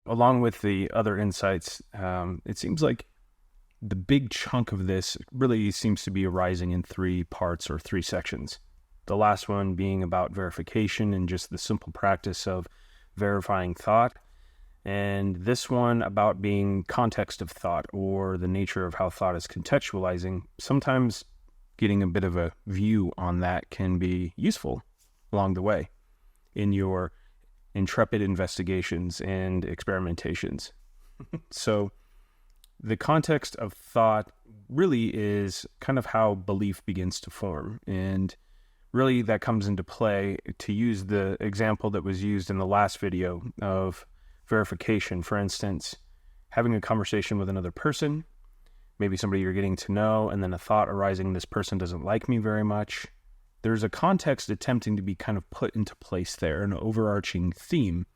along with the other insights, it seems like the big chunk of this really seems to be arising in three parts or three sections. The last one being about verification and just the simple practice of verifying thought. And this one about being context of thought, or the nature of how thought is contextualizing. Sometimes getting a bit of a view on that can be useful along the way in your intrepid investigations and experimentations. So the context of thought really is kind of how belief begins to form. And really that comes into play, to use the example that was used in the last video of verification. For instance, having a conversation with another person, maybe somebody you're getting to know, and then a thought arising, this person doesn't like me very much. There's a context attempting to be kind of put into place there, an overarching theme.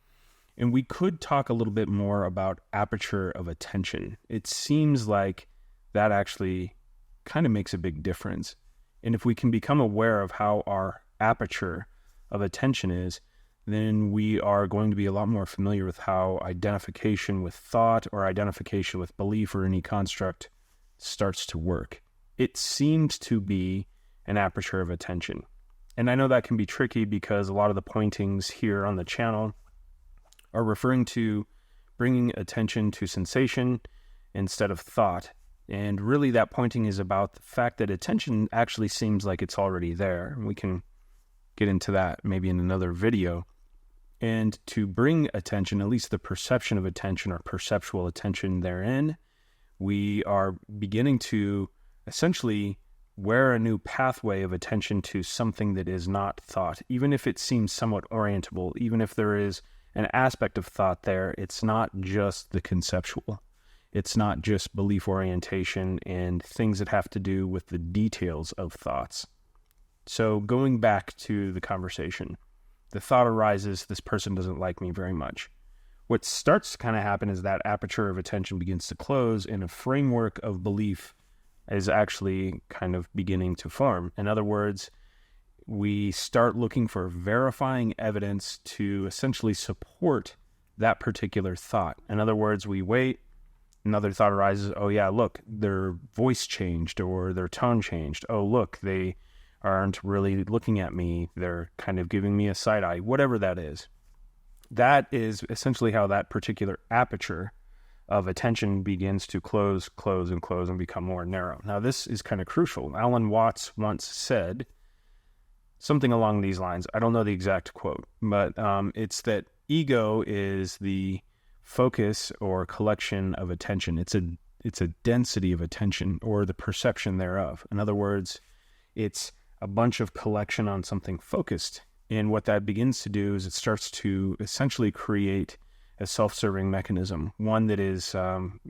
And we could talk a little bit more about aperture of attention. It seems like that actually kind of makes a big difference. And if we can become aware of how our aperture of attention is, then we are going to be a lot more familiar with how identification with thought or identification with belief or any construct starts to work. It seems to be an aperture of attention. And I know that can be tricky because a lot of the pointings here on the channel are referring to bringing attention to sensation instead of thought. And really that pointing is about the fact that attention actually seems like it's already there. And we can get into that maybe in another video. And to bring attention, at least the perception of attention or perceptual attention therein, we are beginning to essentially wear a new pathway of attention to something that is not thought. Even if it seems somewhat orientable, even if there is an aspect of thought there, it's not just the conceptual. It's not just belief orientation and things that have to do with the details of thoughts. So going back to the conversation, the thought arises, this person doesn't like me very much. What starts to kind of happen is that aperture of attention begins to close and a framework of belief is actually kind of beginning to form. In other words, we start looking for verifying evidence to essentially support that particular thought. In other words, we wait, another thought arises, oh yeah, look, their voice changed or their tone changed. Oh, look, they aren't really looking at me. They're kind of giving me a side eye, whatever that is. That is essentially how that particular aperture of attention begins to close, and become more narrow. Now, this is kind of crucial. Alan Watts once said something along these lines. I don't know the exact quote, but it's that ego is the focus or collection of attention. It's a density of attention or the perception thereof. In other words, it's a bunch of collection on something focused. And what that begins to do is it starts to essentially create a self-serving mechanism, one that is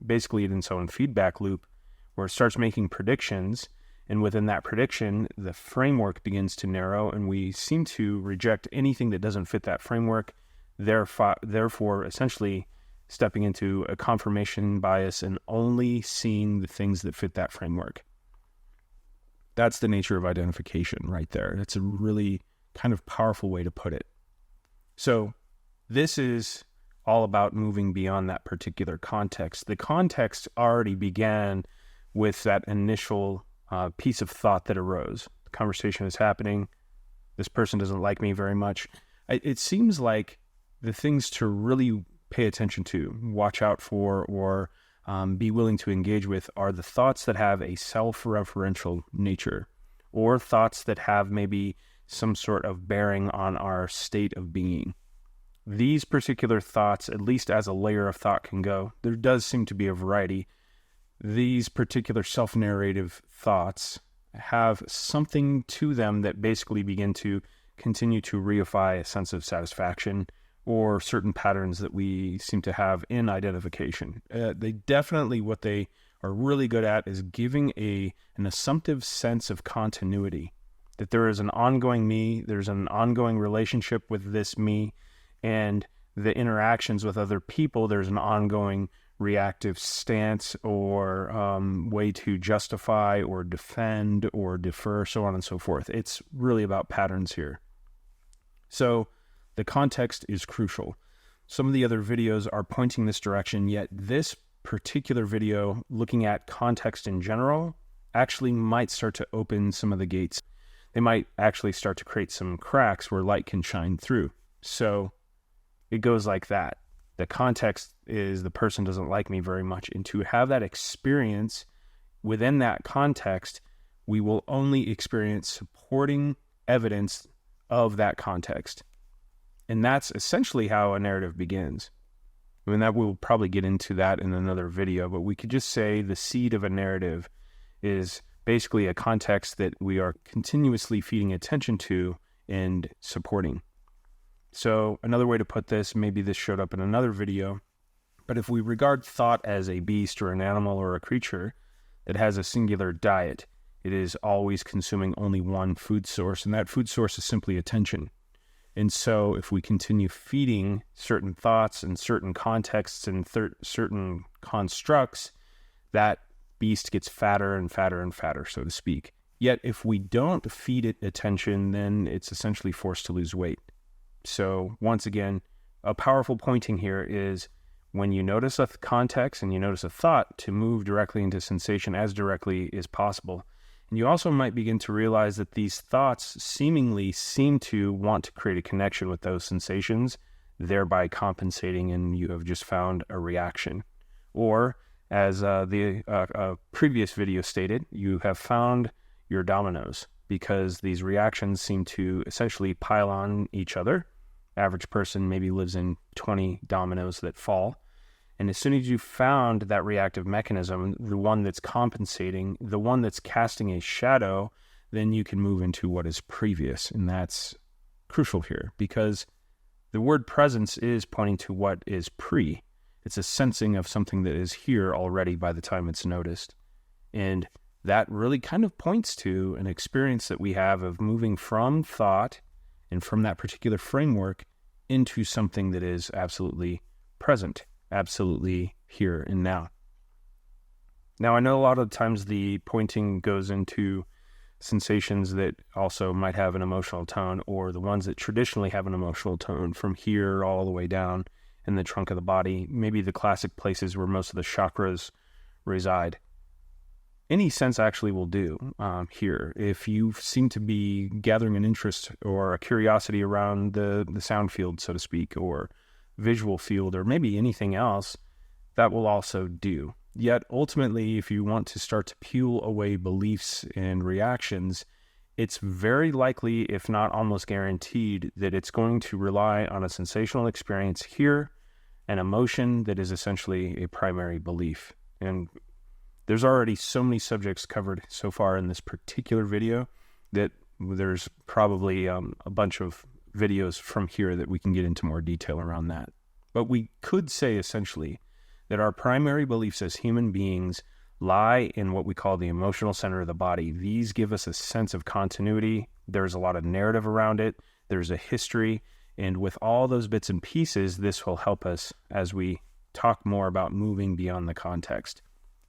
basically in its own feedback loop, where it starts making predictions. And within that prediction, the framework begins to narrow, and we seem to reject anything that doesn't fit that framework, therefore essentially stepping into a confirmation bias and only seeing the things that fit that framework. That's the nature of identification right there. It's a really kind of powerful way to put it. So this is all about moving beyond that particular context. The context already began with that initial piece of thought that arose. The conversation is happening. This person doesn't like me very much. It seems like the things to really pay attention to, watch out for, or be willing to engage with are the thoughts that have a self-referential nature, or thoughts that have maybe some sort of bearing on our state of being. These particular thoughts, at least as a layer of thought can go, there does seem to be a variety. These particular self-narrative thoughts have something to them that basically begin to continue to reify a sense of satisfaction or certain patterns that we seem to have in identification. They definitely, what they are really good at is giving an assumptive sense of continuity, that there is an ongoing me, there's an ongoing relationship with this me, and the interactions with other people, there's an ongoing reactive stance or way to justify or defend or defer, so on and so forth. It's really about patterns here. So the context is crucial. Some of the other videos are pointing this direction, yet this particular video, looking at context in general, actually might start to open some of the gates. They might actually start to create some cracks where light can shine through. So it goes like that. The context is the person doesn't like me very much. And to have that experience within that context, we will only experience supporting evidence of that context. And that's essentially how a narrative begins. I mean, that we'll probably get into that in another video, but we could just say the seed of a narrative is basically a context that we are continuously feeding attention to and supporting. So another way to put this, maybe this showed up in another video, but if we regard thought as a beast or an animal or a creature that has a singular diet, it is always consuming only one food source, and that food source is simply attention. And so if we continue feeding certain thoughts and certain contexts and certain constructs, that beast gets fatter and fatter and fatter, so to speak. Yet if we don't feed it attention, then it's essentially forced to lose weight. So once again, a powerful pointing here is when you notice a context and you notice a thought, to move directly into sensation as directly as possible. And you also might begin to realize that these thoughts seem to want to create a connection with those sensations, thereby compensating, and you have just found a reaction. Or, as the previous video stated, you have found your dominoes, because these reactions seem to essentially pile on each other. Average person maybe lives in 20 dominoes that fall. And as soon as you found that reactive mechanism, the one that's compensating, the one that's casting a shadow, then you can move into what is previous. And that's crucial here, because the word presence is pointing to what is pre. It's a sensing of something that is here already by the time it's noticed. And that really kind of points to an experience that we have of moving from thought and from that particular framework into something that is absolutely present, absolutely here and now. Now, I know a lot of times the pointing goes into sensations that also might have an emotional tone, or the ones that traditionally have an emotional tone, from here all the way down in the trunk of the body, maybe the classic places where most of the chakras reside. Any sense actually will do here. If you seem to be gathering an interest or a curiosity around the sound field, so to speak, or visual field, or maybe anything else, that will also do. Yet ultimately, if you want to start to peel away beliefs and reactions, it's very likely, if not almost guaranteed, that it's going to rely on a sensational experience here, an emotion that is essentially a primary belief. And there's already so many subjects covered so far in this particular video that there's probably a bunch of videos from here that we can get into more detail around that. But we could say essentially that our primary beliefs as human beings lie in what we call the emotional center of the body. These give us a sense of continuity. There's a lot of narrative around it. There's a history. And with all those bits and pieces, this will help us as we talk more about moving beyond the context.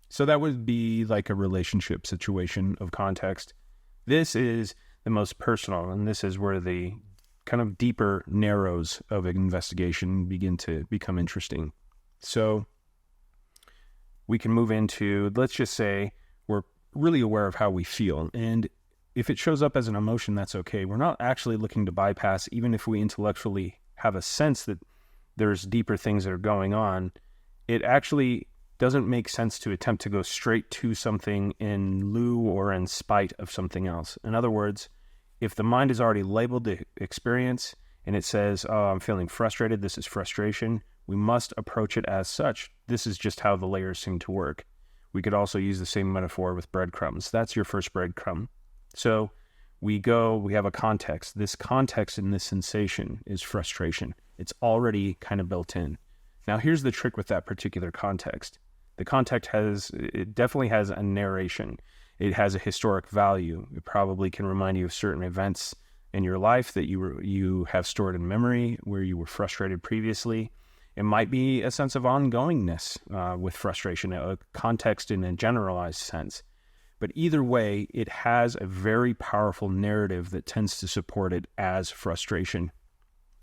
So that would be like a relationship situation of context. This is the most personal, and this is where the kind of deeper narrows of investigation begin to become interesting. So we can move into, let's just say, we're really aware of how we feel. And if it shows up as an emotion, that's okay. We're not actually looking to bypass, even if we intellectually have a sense that there's deeper things that are going on. It actually doesn't make sense to attempt to go straight to something in lieu or in spite of something else. In other words, if the mind is already labeled the experience and it says, oh, I'm feeling frustrated, this is frustration, we must approach it as such. This is just how the layers seem to work. We could also use the same metaphor with breadcrumbs. That's your first breadcrumb. So we have a context. This context in this sensation is frustration. It's already kind of built in. Now, here's the trick with that particular context. The context it definitely has a narration. It has a historic value. It probably can remind you of certain events in your life that you have stored in memory where you were frustrated previously. It might be a sense of ongoingness with frustration, a context in a generalized sense. But either way, it has a very powerful narrative that tends to support it as frustration.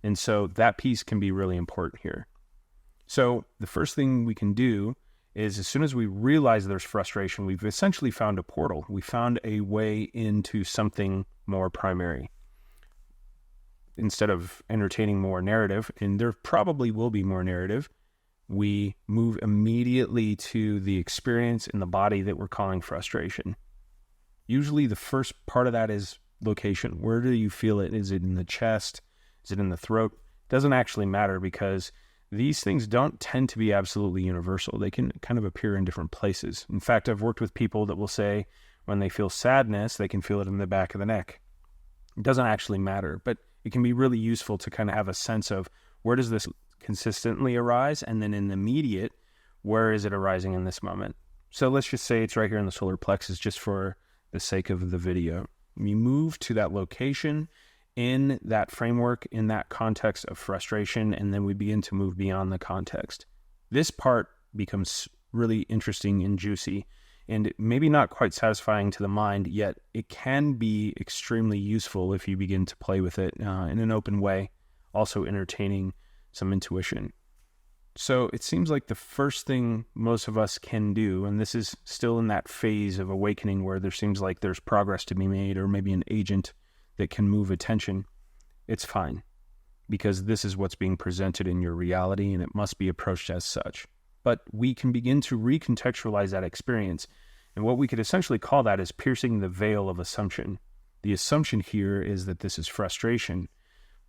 And so that piece can be really important here. So the first thing we can do is, as soon as we realize there's frustration, we've essentially found a portal. We found a way into something more primary. Instead of entertaining more narrative, and there probably will be more narrative, we move immediately to the experience in the body that we're calling frustration. Usually the first part of that is location. Where do you feel it? Is it in the chest? Is it in the throat? It doesn't actually matter, because these things don't tend to be absolutely universal. They can kind of appear in different places. In fact, I've worked with people that will say when they feel sadness, they can feel it in the back of the neck. It doesn't actually matter, but it can be really useful to kind of have a sense of, where does this consistently arise? And then in the immediate, where is it arising in this moment? So let's just say it's right here in the solar plexus, just for the sake of the video. We move to that location in that framework, in that context of frustration, and then we begin to move beyond the context. This part becomes really interesting and juicy, and maybe not quite satisfying to the mind, yet it can be extremely useful if you begin to play with it in an open way, also entertaining some intuition. So it seems like the first thing most of us can do, and this is still in that phase of awakening where there seems like there's progress to be made, or maybe an agent that can move attention, it's fine, because this is what's being presented in your reality, and it must be approached as such. But we can begin to recontextualize that experience, and what we could essentially call that is piercing the veil of assumption. The assumption here is that this is frustration.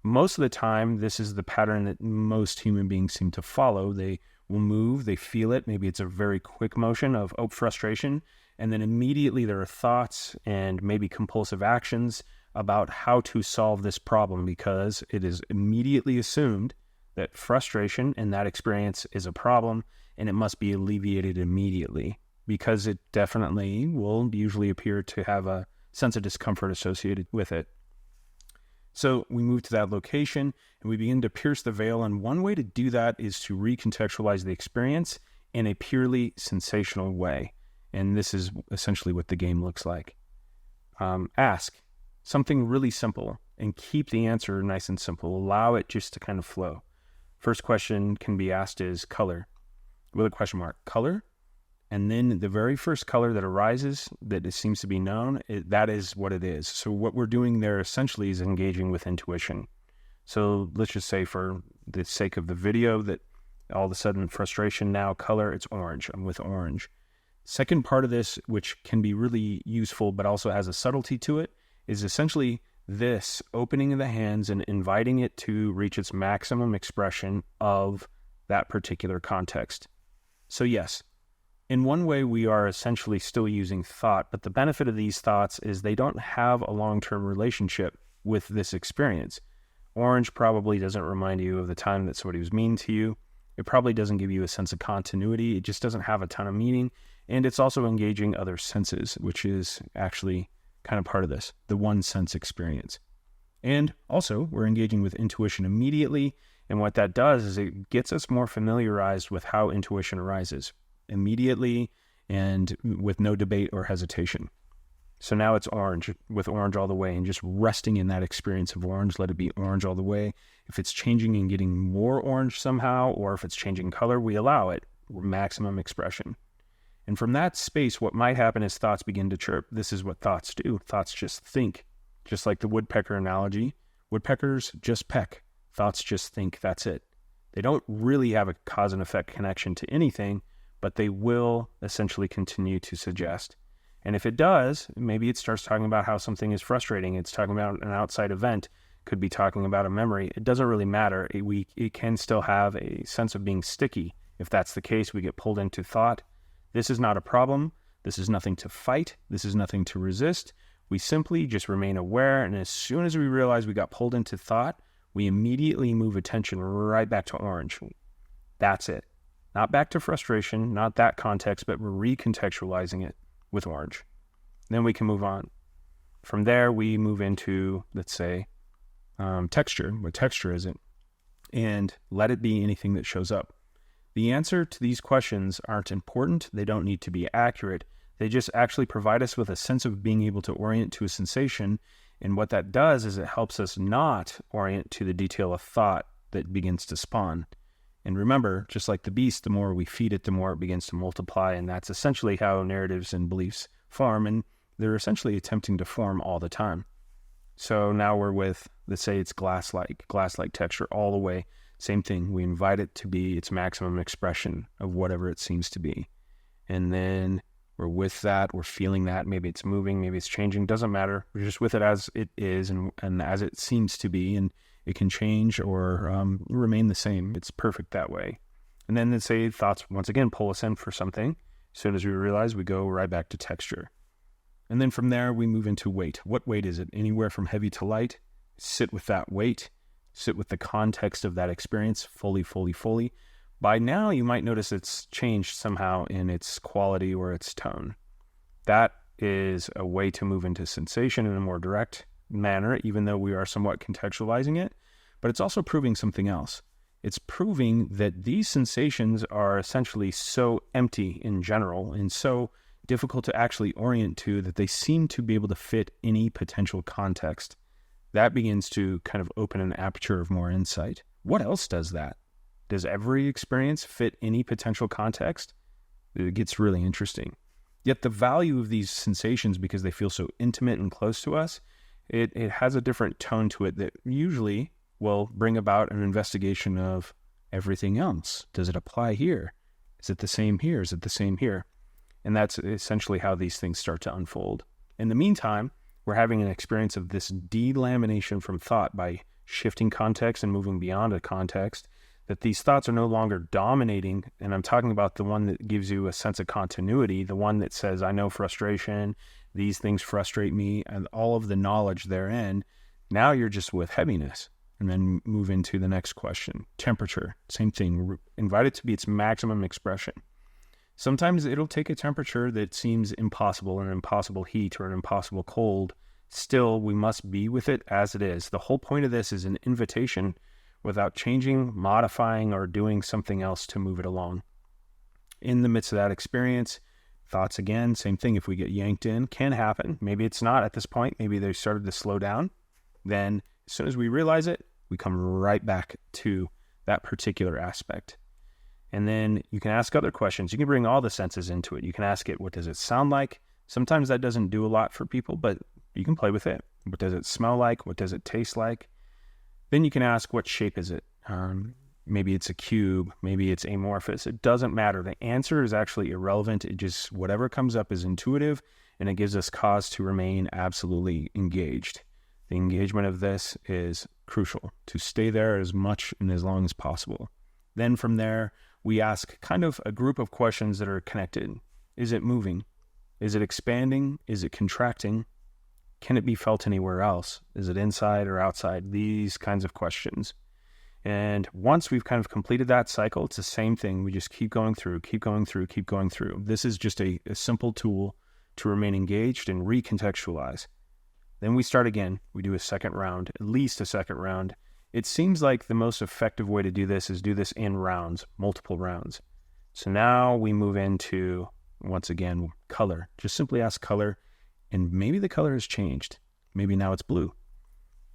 Most of the time, this is the pattern that most human beings seem to follow. They will move, they feel it, maybe it's a very quick motion of frustration, and then immediately there are thoughts and maybe compulsive actions about how to solve this problem, because it is immediately assumed that frustration and that experience is a problem, and it must be alleviated immediately, because it definitely will usually appear to have a sense of discomfort associated with it. So we move to that location and we begin to pierce the veil, and one way to do that is to recontextualize the experience in a purely sensational way, and this is essentially what the game looks like. Ask something really simple and keep the answer nice and simple. Allow it just to kind of flow. First question can be asked is color, with a question mark. Color? And then the very first color that arises, that it seems to be known, that is what it is. So what we're doing there essentially is engaging with intuition. So let's just say, for the sake of the video, that all of a sudden frustration, now color, it's orange. I'm with orange. Second part of this, which can be really useful but also has a subtlety to it, is essentially this opening of the hands and inviting it to reach its maximum expression of that particular context. So yes, in one way we are essentially still using thought, but the benefit of these thoughts is they don't have a long-term relationship with this experience. Orange probably doesn't remind you of the time that somebody was mean to you. It probably doesn't give you a sense of continuity. It just doesn't have a ton of meaning. And it's also engaging other senses, which is actually kind of part of this, the one sense experience. And also we're engaging with intuition immediately. And what that does is it gets us more familiarized with how intuition arises immediately and with no debate or hesitation. So now it's orange, with orange all the way, and just resting in that experience of orange, let it be orange all the way. If it's changing and getting more orange somehow, or if it's changing color, we allow it maximum expression. And from that space, what might happen is thoughts begin to chirp. This is what thoughts do. Thoughts just think, just like the woodpecker analogy. Woodpeckers just peck. Thoughts just think, that's it. They don't really have a cause and effect connection to anything, but they will essentially continue to suggest. And if it does, maybe it starts talking about how something is frustrating. It's talking about an outside event, could be talking about a memory. It doesn't really matter. It can still have a sense of being sticky. If that's the case, we get pulled into thought. This is not a problem. This is nothing to fight. This is nothing to resist. We simply just remain aware. And as soon as we realize we got pulled into thought, we immediately move attention right back to orange. That's it. Not back to frustration, not that context, but we're recontextualizing it with orange. Then we can move on. From there, we move into, let's say, texture. What texture is it? And let it be anything that shows up. The answer to these questions aren't important. They don't need to be accurate. They just actually provide us with a sense of being able to orient to a sensation And what that does is it helps us not orient to the detail of thought that begins to spawn. And remember, just like the beast, the more we feed it, the more it begins to multiply. And that's essentially how narratives and beliefs form. And they're essentially attempting to form all the time. So now we're with, let's say it's glass-like texture all the way. Same thing. We invite it to be its maximum expression of whatever it seems to be. And then we're with that. We're feeling that. Maybe it's moving. Maybe it's changing. Doesn't matter. We're just with it as it is and as it seems to be. And it can change or remain the same. It's perfect that way. And then let's say thoughts once again pull us in for something. As soon as we realize, we go right back to texture. And then from there, we move into weight. What weight is it? Anywhere from heavy to light. Sit with that weight. Sit with the context of that experience fully. By now, you might notice it's changed somehow in its quality or its tone. That is a way to move into sensation in a more direct manner, even though we are somewhat contextualizing it. But it's also proving something else. It's proving that these sensations are essentially so empty in general and so difficult to actually orient to that they seem to be able to fit any potential context. That begins to kind of open an aperture of more insight. What else does that? Does every experience fit any potential context? It gets really interesting. Yet the value of these sensations, because they feel so intimate and close to us, it has a different tone to it that usually will bring about an investigation of everything else. Does it apply here? Is it the same here? Is it the same here? And that's essentially how these things start to unfold. In the meantime, we're having an experience of this delamination from thought by shifting context and moving beyond a context, that these thoughts are no longer dominating. And I'm talking about the one that gives you a sense of continuity, the one that says, I know frustration, these things frustrate me, and all of the knowledge therein. Now you're just with heaviness. And then move into the next question. Temperature, same thing. Invite it to be its maximum expression. Sometimes it'll take a temperature that seems impossible, an impossible heat or an impossible cold. Still, we must be with it as it is. The whole point of this is an invitation without changing, modifying, or doing something else to move it along. In the midst of that experience, thoughts again, same thing. If we get yanked in, can happen. Maybe it's not at this point. Maybe they started to slow down. Then as soon as we realize it, we come right back to that particular aspect. And then you can ask other questions. You can bring all the senses into it. You can ask it, what does it sound like? Sometimes that doesn't do a lot for people, but you can play with it. What does it smell like? What does it taste like? Then you can ask, what shape is it? Maybe it's a cube. Maybe it's amorphous. It doesn't matter. The answer is actually irrelevant. It just, whatever comes up is intuitive, and it gives us cause to remain absolutely engaged. The engagement of this is crucial, to stay there as much and as long as possible. Then from there, we ask kind of a group of questions that are connected. Is it moving? Is it expanding? Is it contracting? Can it be felt anywhere else? Is it inside or outside? These kinds of questions. And once we've kind of completed that cycle, it's the same thing. We just keep going through. This is just a simple tool to remain engaged and recontextualize. Then we start again. We do a second round, at least a second round. It seems like the most effective way to do this is do this in rounds, multiple rounds. So now we move into, once again, color. Just simply ask color, and maybe the color has changed. Maybe now it's blue.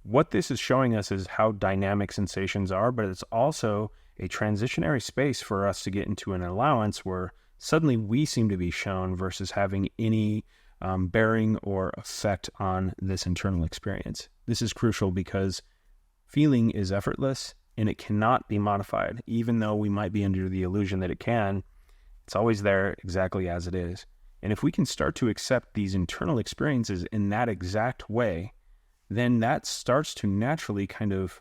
What this is showing us is how dynamic sensations are, but it's also a transitionary space for us to get into an allowance where suddenly we seem to be shown versus having any bearing or effect on this internal experience. This is crucial because feeling is effortless and it cannot be modified. Even though we might be under the illusion that it can, it's always there exactly as it is. And if we can start to accept these internal experiences in that exact way, then that starts to naturally kind of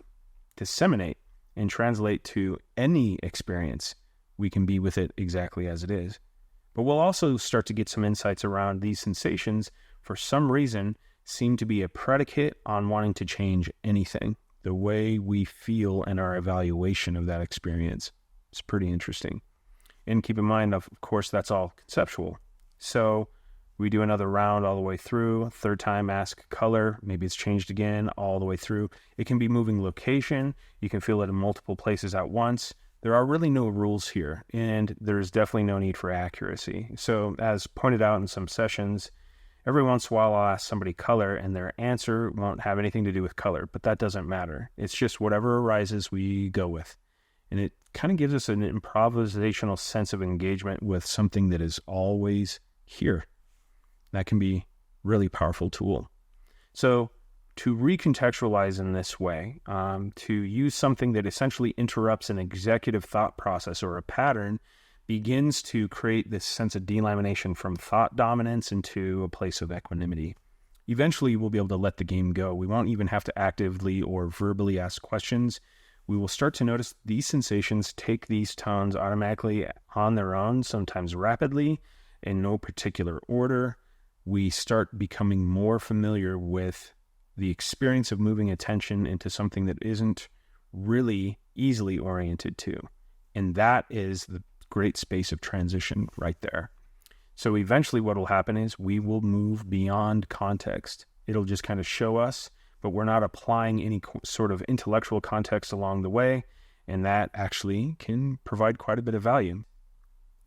disseminate and translate to any experience. We can be with it exactly as it is. But we'll also start to get some insights around these sensations, for some reason, seem to be a predicate on wanting to change anything. The way we feel and our evaluation of that experience. It's pretty interesting. And keep in mind, of course, that's all conceptual. So we do another round all the way through. Third time, ask color. Maybe it's changed again all the way through. It can be moving location. You can feel it in multiple places at once. There are really no rules here, and there's definitely no need for accuracy. So as pointed out in some sessions, Every once in a while, I'll ask somebody color, and their answer won't have anything to do with color, but that doesn't matter. It's just whatever arises, we go with. And it kind of gives us an improvisational sense of engagement with something that is always here. That can be a really powerful tool. So to recontextualize in this way, to use something that essentially interrupts an executive thought process or a pattern, begins to create this sense of delamination from thought dominance into a place of equanimity. Eventually, we'll be able to let the game go. We won't even have to actively or verbally ask questions. We will start to notice these sensations take these tones automatically on their own, sometimes rapidly, in no particular order. We start becoming more familiar with the experience of moving attention into something that isn't really easily oriented to. And that is the great space of transition right there. So eventually what will happen is we will move beyond context. It'll just kind of show us, but we're not applying any sort of intellectual context along the way. And that actually can provide quite a bit of value.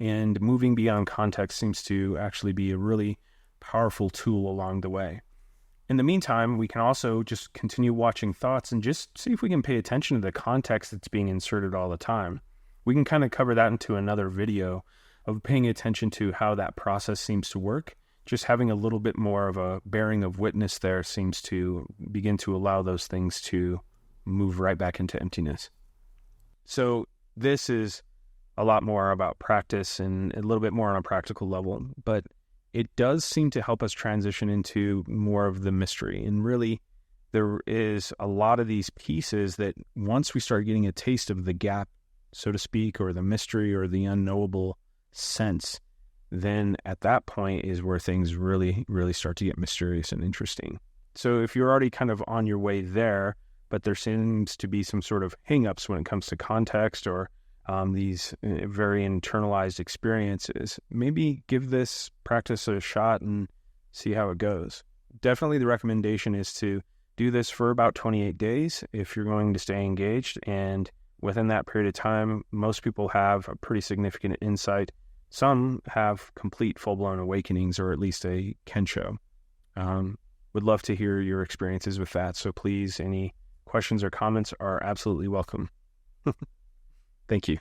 And moving beyond context seems to actually be a really powerful tool along the way. In the meantime, we can also just continue watching thoughts and just see if we can pay attention to the context that's being inserted all the time. We can kind of cover that into another video of paying attention to how that process seems to work. Just having a little bit more of a bearing of witness there seems to begin to allow those things to move right back into emptiness. So this is a lot more about practice and a little bit more on a practical level, but it does seem to help us transition into more of the mystery. And really, there is a lot of these pieces that once we start getting a taste of the gap, so to speak, or the mystery or the unknowable sense, then at that point is where things really, really start to get mysterious and interesting. So if you're already kind of on your way there, but there seems to be some sort of hang-ups when it comes to context or these very internalized experiences, maybe give this practice a shot and see how it goes. Definitely the recommendation is to do this for about 28 days if you're going to stay engaged. And within that period of time, most people have a pretty significant insight. Some have complete full-blown awakenings, or at least a kensho. Would love to hear your experiences with that. So please, any questions or comments are absolutely welcome. Thank you.